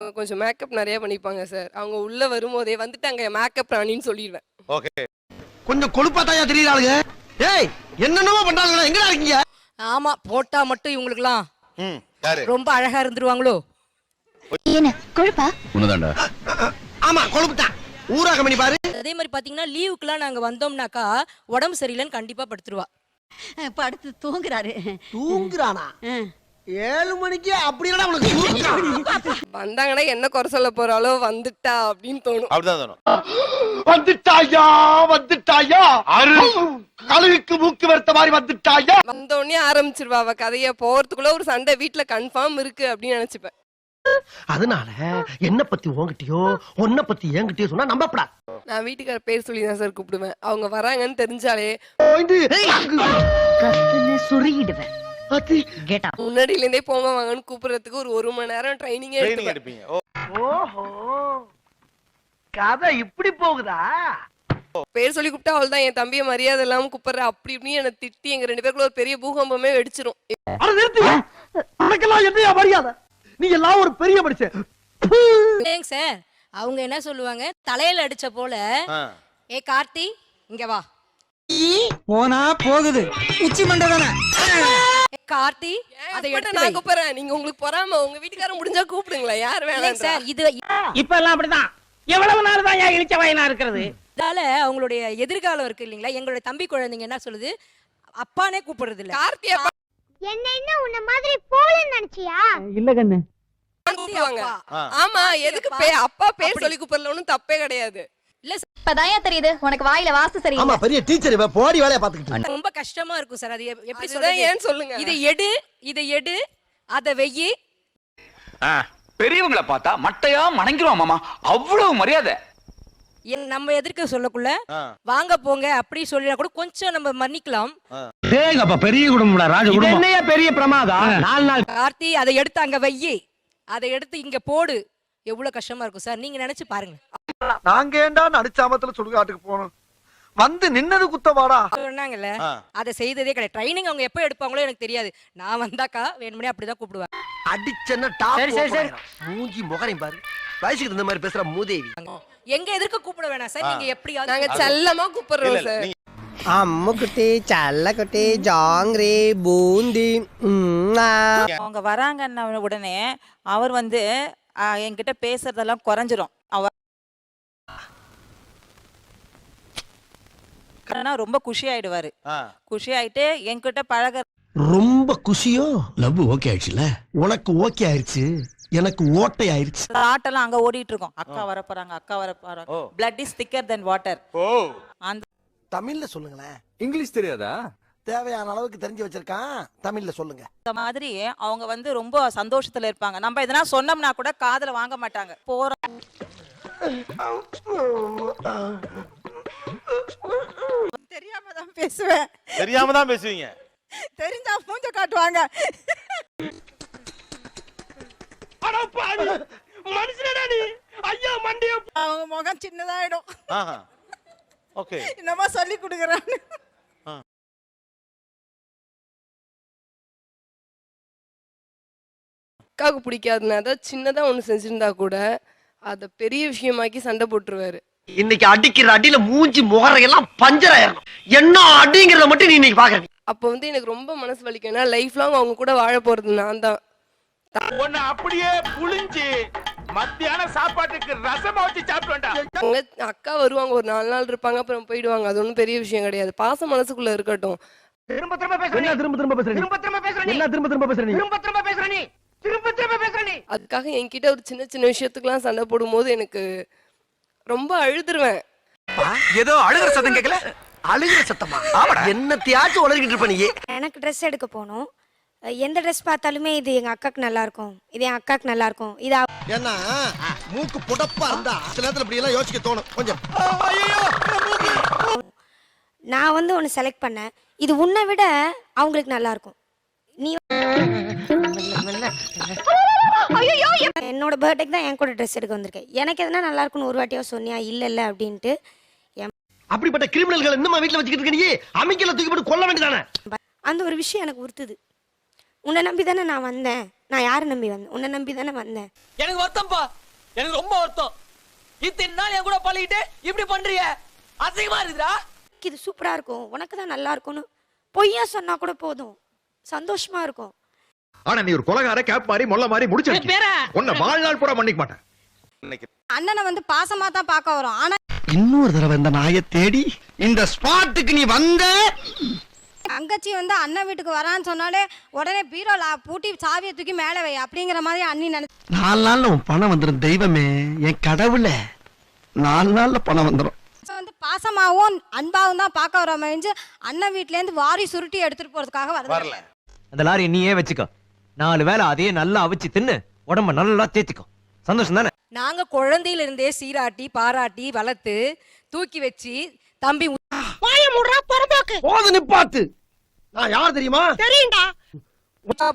கொஞ்சம் மேக்கப் நெறைய பண்ணிப்பாங்க சார். அவங்க உள்ள வரும்போதே வந்துட்டாங்க மேக்கப் ராணின்னு சொல்லிருவேன். ஓகே. கொஞ்சம் கொழுப்பாத்தாயா தெரியுறாளுங்க. ஏய் என்னென்னமோ பண்றாங்களா, எங்கடா இருக்கீங்க? ஆமா, போட்டா மட்டும் இவங்களுக்குலாம் யாரு? ரொம்ப அழகா இருந்துருவாங்களோ? என்ன கொழுப்பா? உன்னதான்டா. ஆமா கொழுப்புதான். ஊராக பண்ணி பாரு. அதே மாதிரி பாத்தீங்கன்னா லீவுக்குலாம் நாங்க வந்தோம்னாக்கா உடம்பு சரியில்லைன்னு கண்டிப்பா படுத்துருவா. படுத்து தூங்குறாரு. தூங்குறானா? 7 மணிக்கு அப்படி இல்லடா உனக்கு தூங்குறான். வந்தாங்கன்னா என்ன குறை சொல்ல போறாளோ வந்துட்டா அப்படின்னு தோணும். அப்படிதான் தோணும். வந்துட்டாயா கழுகுக்கு மூக்கு வெறுத்த மாதிரி வந்துட்டாயா. வந்தோடனே ஆரம்பிச்சிருவா அவ கதைய. போறதுக்குள்ள ஒரு சண்டை வீட்டுல கன்ஃபார்ம் இருக்கு அப்படின்னு நினைச்சுப்பேன். அதனால என்ன பத்தி உன்கிட்டயோ உன்னை பத்தி என்கிட்டயோ சொன்னா நம்பப்படா. நான் வீட்டுக்கார பேர் சொல்லி தான் சார் கூப்பிடுவேன். அவங்க வராங்கன்னு தெரிஞ்சாலே சொருகிடுவேன். முன்னாடில இருந்தே போங்க வாங்கன்னு கூப்பிடுறதுக்கு ஒரு மணி நேரம் ட்ரைனிங் எடுப்பீங்க. ஓஹோ கதை இப்படி போகுதா? பேர் சொல்லி கூப்பிட்டா அவள் தான் என் தம்பியை மரியாதை இல்லாம கூப்பிடுற அப்படி இப்படின்னு என்ன திட்டி எங்க 2 பேருக்குள்ள ஒரு பெரிய பூகம்பமே வெடிச்சிரும். என்னையா மரியாதை? நீ எல்லாம் ஒரு பெரிய மனுஷன். ஏங்க சார், அவங்க என்ன சொல்லுவாங்க, தலையில அடிச்ச போல ஏ கார்த்தி இங்க வா. போனா போகுது, உச்சி மண்டை தானே. கார்த்தி அதை எடுத்து நான் கூப்பிடுறேன். நீங்க உங்களுக்கு பொறாம உங்க வீட்டுக்காரன் முடிஞ்சா கூப்பிடுங்களா, யார் வேணாம் சார். இது இப்ப எல்லாம் அப்படிதான். எவ்வளவு நாள் தான் ஏன் இழிச்ச வயனா இருக்கிறது? இதால அவங்களுடைய எதிர்காலம் இருக்கு இல்லீங்களா. எங்களுடைய தம்பி குழந்தைங்க என்ன சொல்லுது, அப்பானே கூப்பிடுறது இல்ல. கார்த்தி அப்பா என்ன என்ன உன்ன மாதிரி போலன்னு நினைச்சியா? இல்ல கண்ணு கூப்பிடுவாங்க. ஆமா, எதுக்கு அப்பா பேர் சொல்லி கூப்பிடல ஒண்ணும் தப்பே கிடையாது. இல்ல இப்பதாயா தெரியுது உனக்கு வாயில வாஸ்து ஆமா சரியில்லை. பெரிய டீச்சர் இவ போடி வேலைய பாத்துக்கிட்டு. ரொம்ப கஷ்டமா இருக்கும் சார். அது எப்படி அதுதான் சொல்றது? ஏன் சொல்லுங்க. இதை எடு அத வெயி. பெரியவங்களை பார்த்தா மட்டையா மணங்கிரும் மாமா, அவ்வளவு மரியாதை. நம்ம எதிர்க்க சொல்லக்குள்ள வாங்க போங்க அப்படி சொல்லினா கூட கொஞ்சம் நம்ம மன்னிக்கலாம். டேங்கப்பா பெரிய குடும்பம்டா, ராஜ குடும்பம். என்னையா பெரிய பிரமாதம். 4 நாள் கார்த்தி அதை எடுத்து அங்க வெயி, அதை எடுத்து இங்க போடு. எவ்வளவு கஷ்டமா இருக்கும் சார், நீங்க நினைச்சு பாருங்க. நாங்க ஏண்டா நடிச்சாமத்துல சுடுகாட்டுக்கு போனோம், வந்து நின்னது குத்தவாடா சொன்னாங்கல்ல, அதை செய்ததே கிடையாது. ட்ரைனிங் அவங்க எப்ப எடுப்பாங்களோ எனக்கு தெரியாது. நான் வந்தாக்கா வேணுமனே அப்படிதான் கூப்பிடுவேன். அடிச்சன டாப். சரி சரி சரி. மூஞ்சி முகரையும் பாரு, வயசுக்கு தகுந்த மாதிரி பேசுற மூதேவி. எங்க எதிர்க்க கூப்பிட வேணாம் சார். நீங்க எப்படியாவது நாங்க செல்லமா கூப்பிடுறோம் சார். அம்முக்குட்டி சல்லக்குட்டி ஜாங்கிரி பூந்தி. அவங்க வராங்கன்ன உடனே அவர் வந்து என்கிட்ட பேசுறதெல்லாம் குறைஞ்சிரும். அவர் ரொம்ப குஷி ஆயிடுவாரு. குஷி ஆயிட்டு என்கிட்ட பழக ரொம்ப குஷியோ. லவ் ஓகே ஆயிடுச்சுல, உனக்கு ஓகே ஆயிடுச்சு, எனக்கு ஓட்டை ஆயிடுச்சு. ஆட்டெல்லாம் அங்க ஓடிட்டு இருக்கோம். அக்கா வர போறாங்க, அக்கா வர போறாங்க. blood is thicker than water. அந்த தமிழ்ல சொல்லுங்களேன். இங்கிலீஷ் தெரியாதா? தேவையான அளவுக்கு தெரிஞ்சு வச்சிருக்கான், தமிழ்ல சொல்லுங்க. இந்த மாதிரி அவங்க வந்து ரொம்ப சந்தோஷத்துல இருப்பாங்க. நம்ம எதனா சொன்னோம்னா கூட காதுல வாங்க மாட்டாங்க. போறோம் தெரியாம தான் பேசுவேன். தெரியாம தான் பேசுவீங்க. தெரிஞ்சா மூஞ்ச காட்டுவாங்க. அவங்க முகம் சின்னதாயிடும். ஓகே. என்னமா சொல்லி கொடுக்குறான்னு. அக்காவுக்கு பிடிக்காதுன்னா தான் சின்னதா ஒண்ணு செஞ்சிருந்தா கூட அத பெரிய விஷயமாக்கி சண்டை போட்டுருவாரு. இன்னைக்கு அடிக்கிற அடியில மூஞ்சி முகரையெல்லாம் பஞ்சர் ஆயிரும். என்ன அடிங்கிறத மட்டும் நீ இன்னைக்கு பாக்குற. அப்ப வந்து எனக்கு ரொம்ப மனசு வலிக்கும். ஏன்னா லைஃப் லாங் அவங்க கூட வாழ போறது நான் தான். ஒன்னு அப்படியே புளிஞ்சு மத்தியான சாப்பாட்டுக்கு ரசமா வச்சு சாப்பிடுவேன்டா. அவங்க அக்கா வருவாங்க, ஒரு 4 நாள் இருப்பாங்க, அப்புறம் போயிடுவாங்க. அது ஒண்ணும் பெரிய விஷயம் கிடையாது. பாசம் மனசுக்குள்ள இருக்கட்டும். திரும்ப திரும்ப பேசுற நீ. திரும்ப திரும்ப பேசுற நீ. திரும்ப திரும்ப பேசுற நீ. திரும்ப திரும்ப பேசுற நீ. திரும்ப திரும்ப பேசுற நீ. திரும்ப திரும்ப பேசுற நீ. அதுக்காக என்கிட்ட ஒரு சின்ன சின்ன விஷயத்துக்குலாம் சண்டை போடும்போது எனக்கு ரொம்ப அழுதுருவேன். ஏதோ அழுகிற சத்தம் கேட்கல. அழுகிற சத்தமா? என்னத்தையாச்சும் உளறிக்கிட்டு இருப்ப நீ. எனக்கு ட்ரெஸ் எடுக்க போனோம். எந்த ட்ரெஸ் பார்த்தாலுமே இது எங்க அக்காக்கு நல்லா இருக்கும், இது என் அக்காக்கு நல்லா இருக்கும். இது ஏன்னா மூக்கு புடப்பா இருந்தா சில நேரத்துல இப்படி எல்லாம் யோசிக்க தோணும் கொஞ்சம். நான் வந்து ஒன்னு செலக்ட் பண்ணேன், இது உன்னை விட அவங்களுக்கு நல்லா இருக்கும். நீ என்னோட பர்த்டேக்கு தான் என் கூட ட்ரெஸ் எடுக்க வந்திருக்கேன். எனக்கு எதுனா நல்லா இருக்கும்னு ஒரு வாட்டியோ சொன்னியா? இல்ல அப்படின்ட்டு. அப்படிப்பட்ட கிரிமினல்கள் இன்னும் வீட்டுல வச்சுக்கிட்டு இருக்க நீ அமைக்கல தூக்கி போட்டு கொல்ல வேண்டியதானே. அந்த ஒரு விஷயம் எனக்கு உறுத்துது. உன்னை நம்பி தானே நான் வந்தேன். நான் யாரை நம்பி வந்தேன்? உன்னை நம்பி தானே வந்தேன். எனக்கு வருத்தம்ப்பா, எனக்கு ரொம்ப வருத்தம். இத்தனை நாள் என் கூட பழகிட்டு இப்படி பண்றிய, அசிங்கமா இருக்குடா. இது சூப்பரா இருக்கும், உனக்கு தான் நல்லா இருக்கும்னு பொய்யா சொன்னா கூட போதும், சந்தோஷமா இருக்கும். ஆனா நீ ஒரு கொலகார கேப் மாதிரி மொல்ல மாதிரி முடிச்சு உன்னை வாழ்நாள் பூரா மன்னிக்க மாட்டேன். அண்ணனை வந்து பாசமா தான் பார்க்க வரோம். ஆனா இன்னொரு தடவை இந்த நாயை தேடி இந்த ஸ்பாட்டுக்கு நீ வந்த தங்கச்சி வந்து அண்ணன் வீட்டுக்கு வரான்னு சொன்னாலே உடனே பீரோல பூட்டி சாவியை தூக்கி மேலே வை அப்படிங்கிற மாதிரி அண்ணி நினைச்சு 4 நாள்ல உன் பணம் வந்துடும். தெய்வமே, என் கடவுளே, 4 நாள்ல பணம் வந்துடும். வந்து பாசமாவும் அன்பாவும் தான் பார்க்க வர மாதிரி அண்ணன் வீட்ல இருந்து வாரி சுருட்டி எடுத்துட்டு போறதுக்காக வரல. அந்த லாரி நீயே வச்சுக்கோ, 4 வேளை அதே நல்லா அவிச்சு தின்னு உடம்ப நல்லா தேத்திக்கோ. சந்தோஷம் தானே? நாங்க குழந்தையில இருந்தே சீராட்டி பாராட்டி வளர்த்து தூக்கி வச்சு தம்பி போது நிப்பாட்டு. நான் யார் தெரியுமா?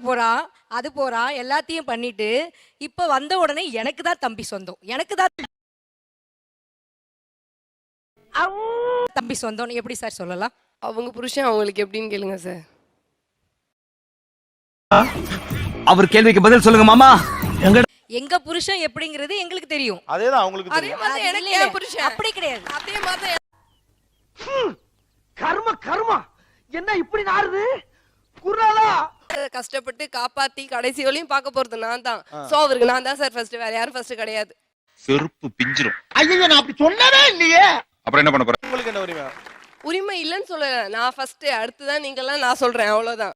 போறான் அது போறான் எல்லாத்தையும் பண்ணிட்டு இப்ப வந்த உடனே எனக்கு தான் தம்பி சொந்தம், எனக்கு தான் தம்பி சொந்தம் எப்படி சார் சொல்லலாம்? அவங்க புருஷன் அவங்களுக்கு எப்படின்னு கேளுங்க சார். அவர் கேள்விக்கு பதில் சொல்லுங்க மாமா. எங்க புருஷன் எப்படிங்கிறது எங்களுக்கு தெரியும். அதேதான் அவங்களுக்கு அதே தெரியும். மாதிரி எனக்கு என் புருஷன் அப்படி கிடையாது. அதே மாதிரி கர்மா என்ன இப்படி நாறுது குறாலா? கஷ்டப்பட்டு காப்பாத்தி கடைசி வரையும் பார்க்க போறது நான் தான். சோ அவருக்கு நான் தான் சார் ஃபர்ஸ்ட், வேற யாரும் ஃபர்ஸ்ட் கிடையாது. செருப்பு பிஞ்சிரும். ஐயோ, நான் அப்படி சொன்னவே இல்லையே. அப்புறம் என்ன பண்ண போற? உங்களுக்கு என்ன உரிமை? உரிமை இல்லைன்னு சொல்லல, நான் ஃபர்ஸ்ட், அடுத்துதான் நீங்க எல்லாம் நான் சொல்றேன், அவ்வளவுதான்.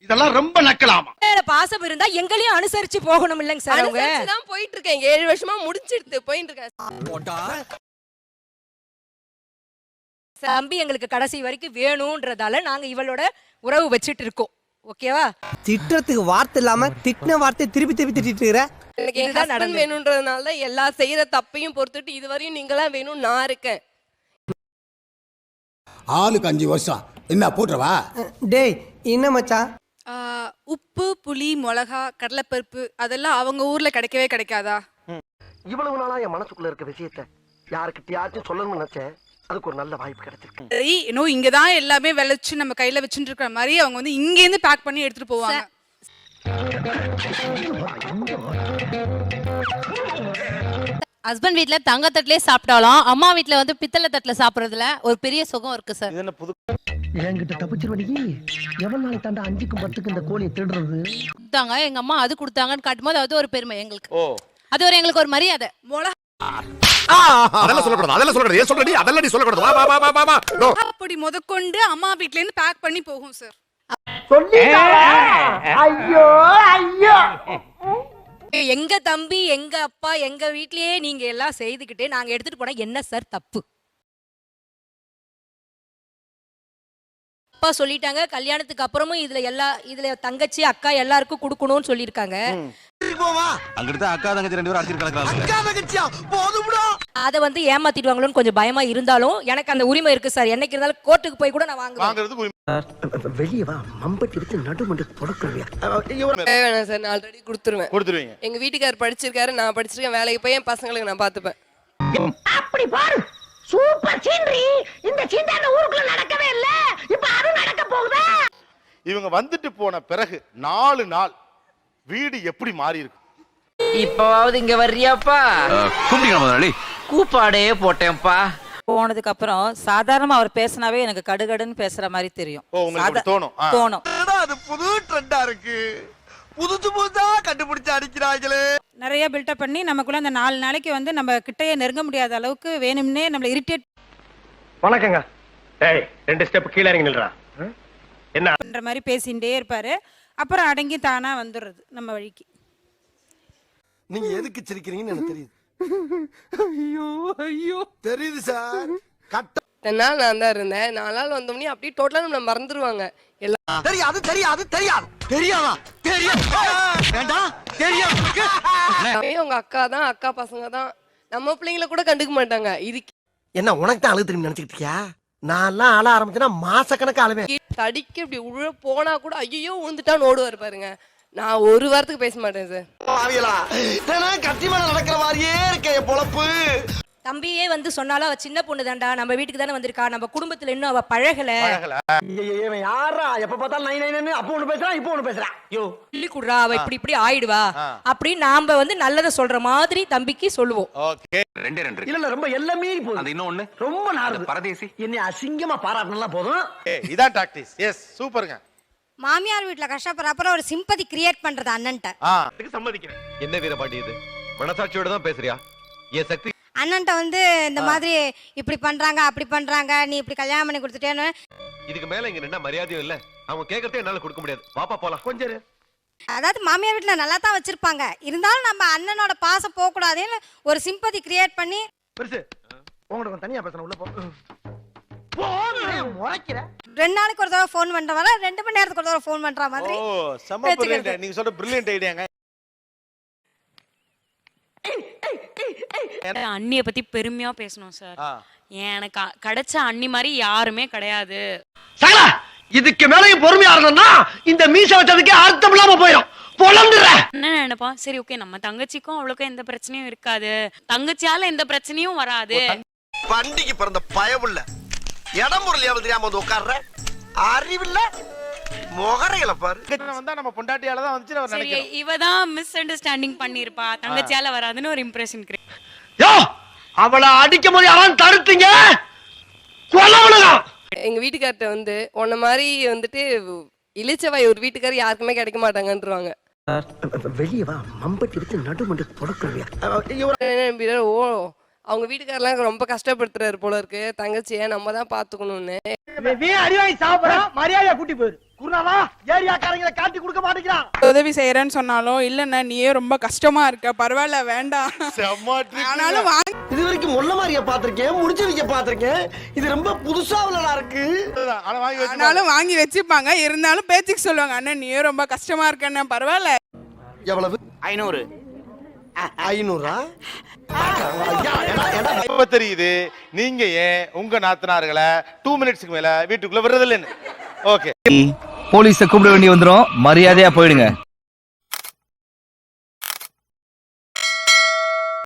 இதெல்லாம் ரொம்ப நக்கலாமா? பாசம் இருந்தா எங்களையும் அனுசரிச்சு போகணும் இல்லைங்க சார்? அவங்க தான் போயிட்டு இருக்கேன், 7 வருஷமா முடிச்சிடுத்து போயிட்டு இருக்கேன். தம்பி எங்களுக்கு கடைசி வரைக்கும் வேணும்ன்றதால நாங்க இவளோட உறவு வச்சிட்டு இருக்கோம். ஓகேவா? திட்டத்துக்கு வார்த்தை இல்லாம திட்டின வார்த்தை திருப்பி திருப்பி திட்டிட்டு இருக்கிற. எனக்கு என் ஹஸ்பண்ட் வேணும்ன்றதுனால தான் எல்லா செய்யற தப்பையும் பொறுத்துட்டு இதுவரையும் நீங்களாம் வேணும் நான் இருக்கேன். ஆளுக்கு 5 வருஷம் என்ன போட்டுறவா? டேய் என்ன மச்சான், உப்பு புளி மிளகா கடலைப்பருப்பு அதெல்லாம் அவங்க ஊர்ல கிடைக்கவே கிடைக்காதா? இவ்வளவு நாளா என் மனசுக்குள்ள இருக்க விஷயத்தை யாருக்கிட்டயாச்சும் சொல்லணும்னு நினைச்சேன். அதுக்கு ஒரு நல்ல வாய்ப்பு கிடைச்சிருக்கு. சரி, இன்னும் இங்கதான் எல்லாமே விளைச்சு நம்ம கையில வச்சுட்டு இருக்கிற மாதிரி அவங்க வந்து இங்க இருந்து பேக் பண்ணி எடுத்துட்டு போவாங்க. ஹஸ்பண்ட் வீட்ல தங்க தட்டுலயே சாப்பிட்டாலும் அம்மா வீட்ல வந்து பித்தளை தட்டுல சாப்பிடுறதுல ஒரு பெரிய சுகம் இருக்கு சார். இது என்ன புது? என்கிட்ட தப்பிச்சிருவடி. எவ்வளவு நாள் தாண்டா 5க்கும் 10க்கும் இந்த கோழியை திருடுறது? கொடுத்தாங்க எங்க அம்மா, அது கொடுத்தாங்கன்னு காட்டும்போது அது ஒரு பெருமை எங்களுக்கு. ஓ, அது ஒரு எங்களுக்கு ஒரு மரியாதை. அதெல்லாம் சொல்லக்கூடாது, அதெல்லாம் சொல்லக்கூடாது. ஏன் சொல்றடி? அதெல்லாம் நீ சொல்லக்கூடாது. வா வா வா வா. அப்படி முதற்கொண்டு அம்மா வீட்ல இருந்து பேக் பண்ணி போகும் சார். ஐயோ ஐயோ, எங்க தம்பி எங்க அப்பா எங்க வீட்லயே நீங்க எல்லாம் செய்துக்கிட்டு நாங்க எடுத்துட்டு போனா என்ன சார் தப்பு? அப்பா சொல்லிட்டாங்க கல்யாணத்துக்கு அப்புறமும் இதுல தங்கச்சி அக்கா எல்லாருக்கும் கொடுக்கணும்னு சொல்லிருக்காங்க. அங்கிட்ட அக்கா தங்கச்சி 2 பேரும் அடிச்சு கலக்குறாங்க. அத வந்து ஏமாத்திடுவாங்களோன்னு கொஞ்சம் பயமா இருந்தாலும் எனக்கு அந்த உரிமை இருக்கு சார். என்னைக்கு இருந்தாலும் கோர்ட்டுக்கு போய் கூட நான் வாங்குறதுக்கு உரிமை. வெளியே வா, மம்பட்டி எடுத்து நடுமண்டு தொடக்குறியா? வேணாம் சார், நான் ஆல்ரெடி கொடுத்துருவீங்க. எங்க வீட்டுக்காரர் படிச்சிருக்காரு, நான் படிச்சிருக்கேன், வேலைக்கு போய் என் பசங்களுக்கு நான் பாத்துப்பேன். அப்படி பாரு, சூப்பர் சீனரி. இந்த சீண்டான ஊருக்குள்ள நடக்கவே இல்ல, இப்ப அது நடக்க போகுதா? இவங்க வந்துட்டு போன பிறகு 4 நாள் வீடு எப்படி மாறி இருக்கு? இப்பவாவது இங்க வர்றியாப்பா? கும்பிடுங்க முதலாளி. கூப்பாடே போட்டேன்ப்பா. போனதுக்கு அப்புறம் சாதாரணமா அவர் பேசினாவே எனக்கு கடுகடுன்னு பேசுற மாதிரி தெரியும். ஓ, உங்களுக்கு தோணும். தோணும். அது புது ட்ரெண்டா இருக்கு, புதுசு புதுசா கண்டுபிடிச்சு அடிக்கிறாங்களே. நிறைய பில்டப் பண்ணி நமக்குள்ள அந்த 4 நாளைக்கு வந்து நம்ம கிட்டயே நெருங்க முடியாத அளவுக்கு வேணும்னே நம்மள இரிட்டேட் வணக்கங்க. டேய் 2 ஸ்டெப் கீழ இறங்கி நில்றா. என்ன பண்ற மாதிரி பேசிட்டே இருப்பாரு. அப்புறம் அடங்கி தானா வந்துடுறது நம்ம வழிக்கு. நீங்க எதுக்கு சிரிக்கிறீங்கன்னு எனக்கு தெரியுது. ஐயோ ஐயோ தெரியுது சார். இத்தனை நாள் நான் தான் இருந்தேன், 4 நாள் வந்தோம்னே அப்படியே டோட்டலா நம்மள மறந்துடுவாங்க. எல்லாம் தெரியாது தெரியாது தெரியாது தெரியாதா? தெரியும் வேண்டாம் தெரியும். உங்க அக்கா தான், அக்கா பசங்க தான், நம்ம பிள்ளைங்களை கூட கண்டுக்க மாட்டாங்க. இதுக்கு என்ன உனக்கு தான் அழுது திரும்பி நினைச்சுக்கிட்டு இருக்கியா? நான்லாம் ஆள ஆரம்பிச்சேன்னா மாசக்கணக்கு ஆளுவேன். தடிக்க இப்படி உள்ள போனா கூட ஐயோ விழுந்துட்டான்னு ஓடுவாரு பாருங்க. நான் ஒரு வாரத்துக்கு பேச மாட்டேன் சார். கத்தி மேல நடக்கிற மாதிரியே இருக்க பொழப்பு. தம்பியே வந்து சொன்னாலும் அவ சின்ன பொண்ணு தான்டா, நம்ம வீட்டுக்கு தானே வந்திருக்கா, நம்ம குடும்பத்துல இன்னும் அவ பழகல, யாரா எப்ப பார்த்தாலும் நை நை அப்ப ஒண்ணு பேசுறான் இப்ப ஒண்ணு பேசுறான். யோ சொல்லி குடுறா, அவ இப்படி இப்படி ஆயிடுவா அப்படின்னு நாம வந்து நல்லதை சொல்ற மாதிரி தம்பிக்கு சொல்லுவோம். ஓகே. ரெண்டே ரெண்டு இல்ல இல்ல ரொம்ப எல்லாமே போகுது. அது இன்னொன்னு ரொம்ப நாள் பரதேசி என்னை அசிங்கமா பாராட்டினா போதும். இதான் டாக்டிஸ். எஸ் சூப்பருங்க. மாமியார் வீட்டுல கஷ்டப்படுற அப்புறம் ஒரு சிம்பதி கிரியேட் பண்றது அண்ணன்ட்ட. சம்மதிக்கிறேன். என்ன வீரபாண்டி இது? மனசாட்சியோட தான் பேசுறியா? என் சக்தி அண்ணன்ட்ட வந்து இந்த மாதிரி இப்படி பண்றாங்க அப்படி பண்றாங்க, நீ இப்படி கல்யாணம் பண்ணி கொடுத்துட்டேன்னு. இதுக்கு மேல இங்க நின்னா மரியாதையும் இல்ல, அவங்க கேட்கறதே என்னால கொடுக்க முடியாது. பாப்பா போலாம். கொஞ்சம் அதாவது மாமியார் வீட்டுல நல்லா தான் வச்சிருப்பாங்க, இருந்தாலும் நம்ம அண்ணனோட பாசம் போக கூடாதுன்னு ஒரு சிம்பதி கிரியேட் பண்ணி. பெருசு உங்களுக்கு தனியா பேசணும் உள்ள போ. 2 நாளைக்கு ஒரு தடவை ஃபோன் பண்றவர 2 மணி நேரத்துக்கு ஒரு தடவை ஃபோன் பண்ற மாதிரி. ஓ செம்ம பிரில்லியன்ட். நீங்க சொல்ற பிரில்லியன்ட் ஐடியாங்க. அண்ணிய பத்தி பெருமையா பேசணும் சார். எனக்கு கிடைச்ச அண்ணி மாதிரி யாருமே கிடையாது. சகல இதுக்கு மேலயும் பொறுமையா இருந்தோம்னா இந்த மீச வச்சதுக்கே அர்த்தம் இல்லாம போயிடும். என்ன நினைப்பான், சரி ஓகே நம்ம தங்கச்சிக்கும் அவளுக்கும் எந்த பிரச்சனையும் இருக்காது, தங்கச்சியால எந்த பிரச்சனையும் வராது. பண்டிகை பிறந்த பயமுள்ள இடம் பொருள் தெரியாம வந்து உட்கார்ற அறிவில்ல முகரையில பாரு. வந்தா நம்ம பொண்டாட்டியால தான் வந்துச்சு அவர் சரி நினைக்கிறேன். இவதான் மிஸ் அண்டர்ஸ்டாண்டிங் பண்ணிருப்பா, தங்கச்சியால வராதுன்னு ஒரு இம்ப்ரெஷன் கிரியேட். யோ அவளை அடிக்கும் போது யாரும் தடுத்தீங்க கொல்லவளா. எங்க வீட்டுக்கார்ட்ட வந்து உன்ன மாதிரி வந்துட்டு இளிச்சவாய் ஒரு வீட்டுக்காரர் யாருக்குமே கிடைக்க மாட்டாங்கன்றாங்க. வெளியே வா மம்பட்டி எடுத்து நடுமண்டு தொடக்குறியா. ஓ அவங்க வீட்டுக்காரெல்லாம் ரொம்ப கஷ்டப்படுத்துறாரு போல இருக்கு தங்கச்சிய, நம்ம தான் பாத்துக்கணும்னு. அடிவாங்கி சாப்பிடுறான் மரியாதையா கூட்டி போயிரு. குருநாதா ஏரியாக்காரங்களை காட்டி கொடுக்க மாட்டேங்கிறான். உதவி செய்யறேன்னு சொன்னாலும் இல்லைண்ணா நீயே ரொம்ப கஷ்டமா இருக்க, பரவாயில்ல வேண்டாம், ஆனாலும் இது வரைக்கும் முள்ள மாதிரியா பாத்திருக்கேன், முடிச்சு வைக்க பாத்திருக்கேன். இது ரொம்ப புதுசா உள்ளதா இருக்கு. ஆனாலும் வாங்கி வச்சுப்பாங்க, இருந்தாலும் பேச்சுக்கு சொல்லுவாங்க, அண்ணன் நீயே ரொம்ப கஷ்டமா இருக்கண்ணா பரவாயில்ல. எவ்வளவு? 500. 500? இப்ப தெரியுது நீங்க ஏன் உங்க நாத்தனார்களை 2 மினிட்ஸ்க்கு மேல வீட்டுக்குள்ள விடுறது இல்லைன்னு. ஓகே போலீஸ கூப்பிட வேண்டி வந்துரும், மரியாதையா போயிடுங்க.